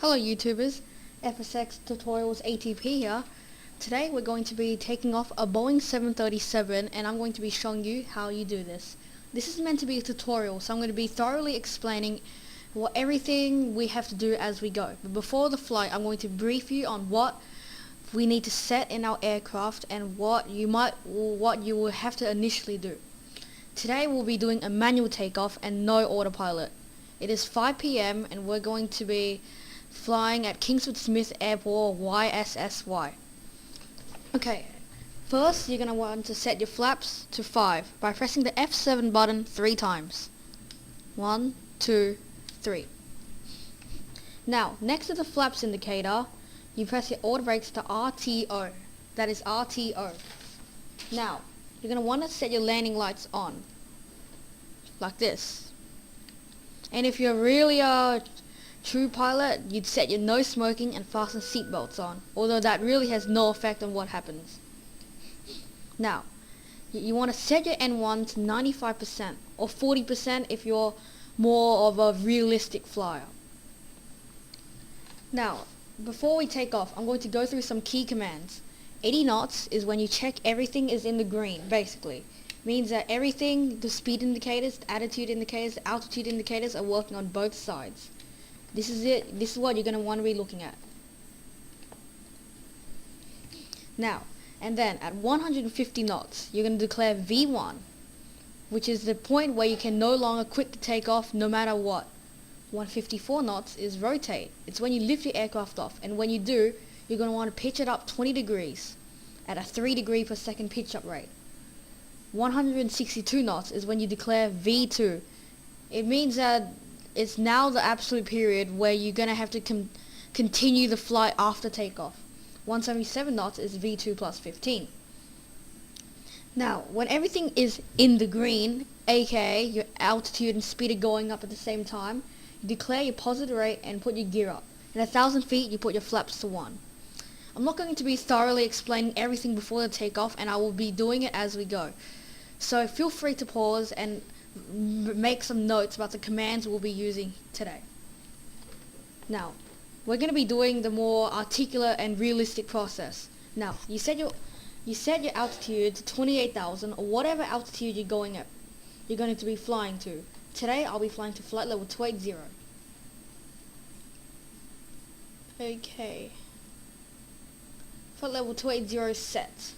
Hello YouTubers, FSX Tutorials ATP here. Today we're going to be taking off a Boeing 737 and I'm going to be showing you how you do this. This is meant to be a tutorial, so I'm going to be thoroughly explaining everything we have to do as we go. But before the flight, I'm going to brief you on what we need to set in our aircraft and what you will have to initially do. Today we'll be doing a manual takeoff and no autopilot. It is 5 PM and we're going to be flying at Kingsford Smith Airport YSSY. Okay, first you're going to want to set your flaps to 5 by pressing the F7 button 3 times. 1, 2, 3. Now, next to the flaps indicator, you press your auto brakes to RTO. That is RTO. Now, you're going to want to set your landing lights like this. And if you're really a true pilot, you'd set your no smoking and fasten seatbelts on, although that really has no effect on what happens. Now, you want to set your N1 to 95% or 40% if you're more of a realistic flyer. Now, before we take off, I'm going to go through some key commands. 80 knots is when you check everything is in the green, basically. Means that everything, the speed indicators, the attitude indicators, the altitude indicators are working on both sides. This is it. This is what you're going to want to be looking at. Now, and then at 150 knots, you're going to declare Vee One, which is the point where you can no longer quit the takeoff no matter what. 154 knots is rotate. It's when you lift your aircraft off, and when you do, you're going to want to pitch it up 20 degrees at a 3 degree per second pitch up rate. 162 knots is when you declare Vee Two. It means that it's now the absolute period where you're going to have to continue the flight after takeoff. 177 knots is Vee Two plus 15. Now, when everything is in the green, aka your altitude and speed are going up at the same time, you declare your positive rate and put your gear up. At 1,000 feet, you put your flaps to 1. I'm not going to be thoroughly explaining everything before the takeoff, and I will be doing it as we go. So feel free to pause and make some notes about the commands we'll be using today. Now, we're going to be doing the more articulate and realistic process. Now, you set your altitude to 28,000 or whatever altitude you're going to be flying to. Today, I'll be flying to flight level 280. Okay. Flight level 280 set.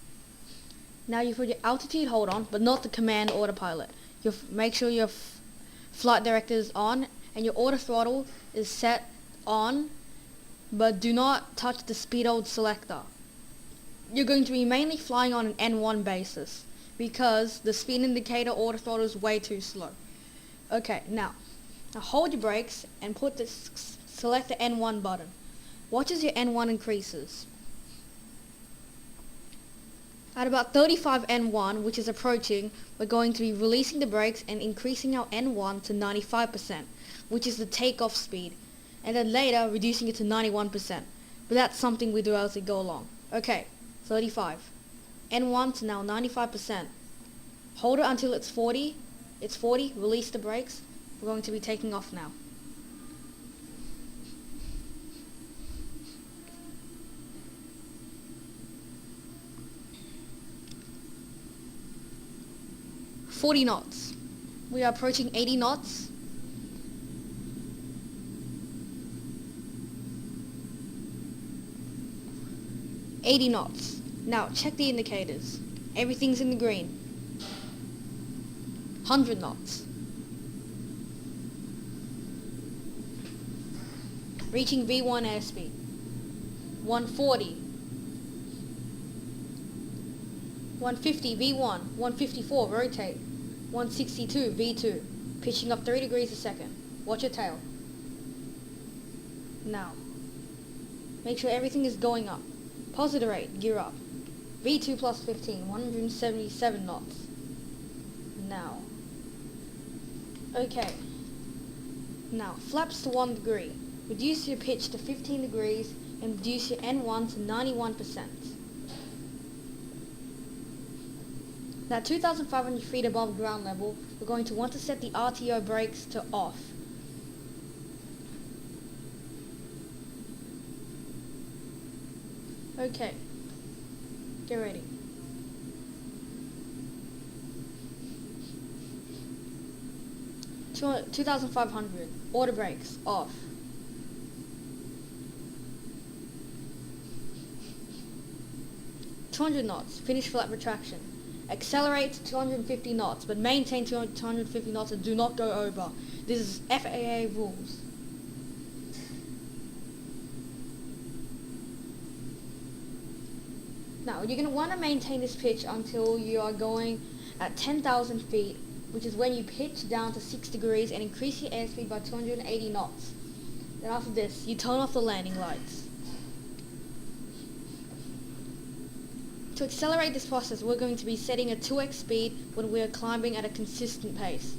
Now you put your altitude hold on, but not the command autopilot. Make sure your flight director is on and your auto throttle is set on, but do not touch the speedo selector. You're going to be mainly flying on an N1 basis because the speed indicator auto throttle is way too slow. Okay, now hold your brakes and select the N1 button. Watch as your N1 increases. At about 35 N1, which is approaching, we're going to be releasing the brakes and increasing our N1 to 95%, which is the takeoff speed, and then later reducing it to 91%. But that's something we do as we go along. Okay, 35. N1 to now 95%. Hold it until it's 40. It's 40, release the brakes. We're going to be taking off now. $40 knots. We are approaching 80 knots. $80 knots. Now check the indicators. Everything's in the green. 100 knots. Reaching V1 airspeed. 140. 150 Vee One. 154 rotate. 162 Vee Two. Pitching up 3 degrees a second. Watch your tail. Now, make sure everything is going up. Positive rate, gear up. Vee Two plus 15, 177 knots. Now, okay. Now, flaps to 1 degree. Reduce your pitch to 15 degrees and reduce your N1 to 91%. Now, 2,500 feet above ground level, we're going to want to set the RTO brakes to off. Okay, get ready. Two 2,500. Auto brakes off. 200 knots. Finish flat retraction. Accelerate to 250 knots, but maintain 250 knots and do not go over. This is FAA rules. Now, you're going to want to maintain this pitch until you are going at 10,000 feet, which is when you pitch down to 6 degrees and increase your airspeed by 280 knots. Then after this, you turn off the landing lights. To accelerate this process, we're going to be setting a 2x speed when we are climbing at a consistent pace.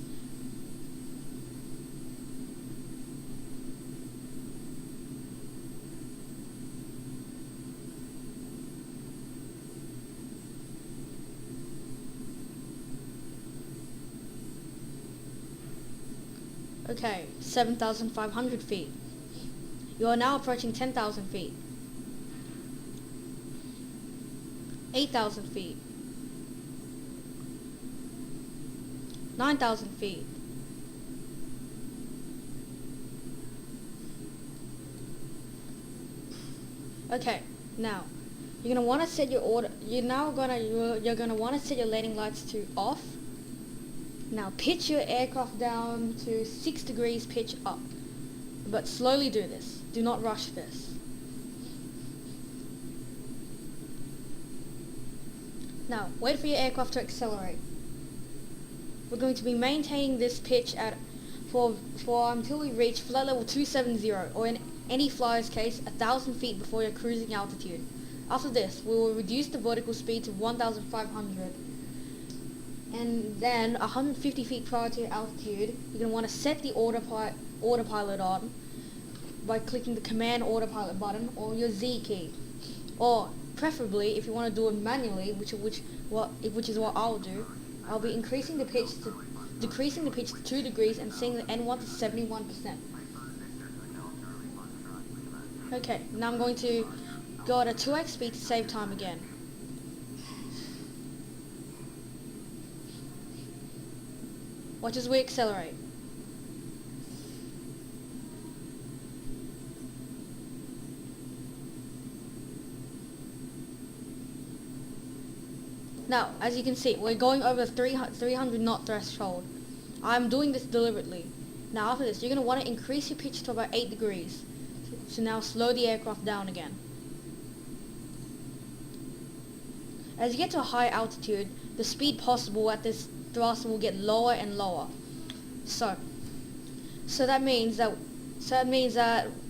Okay, 7,500 feet. You are now approaching 10,000 feet. 8,000 feet. 9,000 feet. Okay, now you're gonna want to set your order. You're gonna want to set your landing lights to off. Now pitch your aircraft down to 6 degrees pitch up, but slowly do this. Do not rush this. Now wait for your aircraft to accelerate. We're going to be maintaining this pitch at for until we reach flight level 270, or in any flyer's case 1,000 feet before your cruising altitude. After this, we will reduce the vertical speed to 1,500. And then 150 feet prior to your altitude, you're going to want to set the autopilot on by clicking the command autopilot button or your Z key. Or preferably, if you want to do it manually, which is what I'll do, I'll be decreasing the pitch to 2 degrees and setting the N1 to 71%. Okay, now I'm going to go at a 2x speed to save time again. Watch as we accelerate. Now, as you can see, we're going over the 300 knot threshold. I'm doing this deliberately. Now after this, you're going to want to increase your pitch to about 8 degrees. So now slow the aircraft down again. As you get to a high altitude, the speed possible at this thrust will get lower and lower. So that means that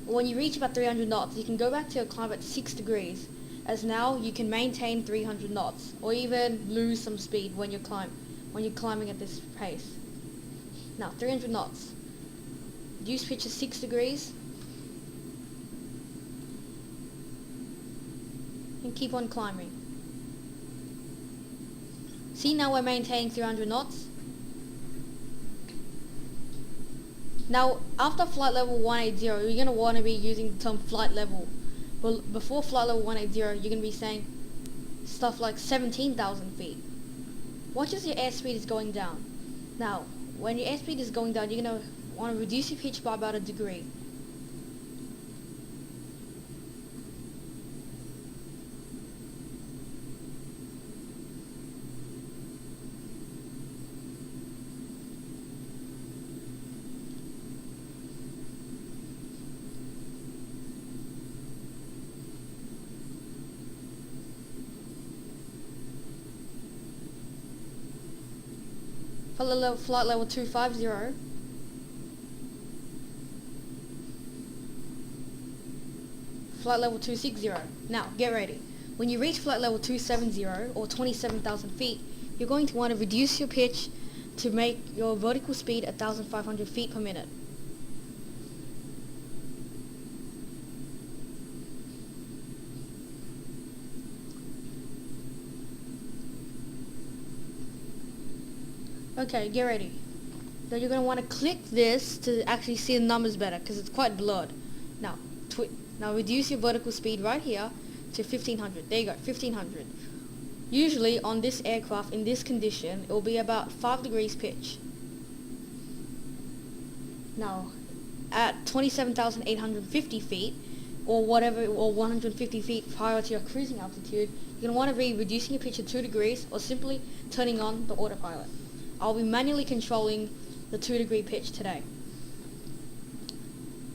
when you reach about 300 knots, you can go back to your climb at 6 degrees, as now you can maintain 300 knots, or even lose some speed when you're climbing at this pace. Now 300 knots. Reduce pitch to 6 degrees, and keep on climbing. See, now we're maintaining 300 knots. Now, after flight level 180, you're going to want to be using the term flight level. Well, before flight level 180, you're going to be saying stuff like 17,000 feet. Watch as your airspeed is going down. Now, when your airspeed is going down, you're going to want to reduce your pitch by about 1 degree. Flight level 250. Flight level 260. Now, get ready. When you reach flight level 270, or 27,000 feet, you're going to want to reduce your pitch to make your vertical speed 1,500 feet per minute. Okay, get ready. Then you're going to want to click this to actually see the numbers better, because it's quite blurred. Now reduce your vertical speed right here to 1500. There you go, 1500. Usually on this aircraft in this condition, it will be about 5 degrees pitch. Now, at 27,850 feet, or whatever, or 150 feet prior to your cruising altitude, you're going to want to be reducing your pitch to 2 degrees or simply turning on the autopilot. I'll be manually controlling the 2 degree pitch today.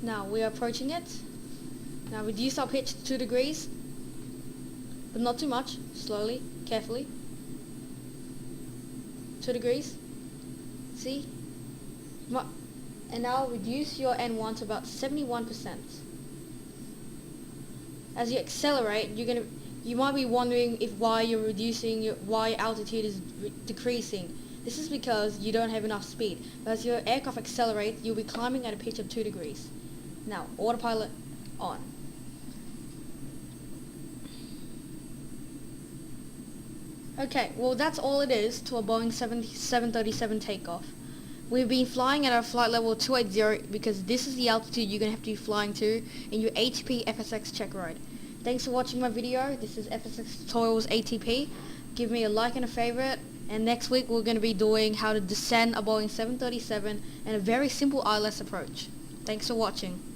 Now we are approaching it. Now reduce our pitch to 2 degrees, but not too much, slowly, carefully. 2 degrees, see? And now reduce your N1 to about 71%. As you accelerate, you might be wondering why you're reducing why your altitude is decreasing. This is because you don't have enough speed. But as your aircraft accelerates, you'll be climbing at a pitch of 2 degrees. Now, autopilot on. Okay, well that's all it is to a Boeing 737 takeoff. We've been flying at our flight level 280 because this is the altitude you're going to have to be flying to in your ATP FSX check ride. Thanks for watching my video. This is FSX Tutorials ATP. Give me a like and a favorite. And next week we're going to be doing how to descend a Boeing 737 and a very simple ILS approach. Thanks for watching.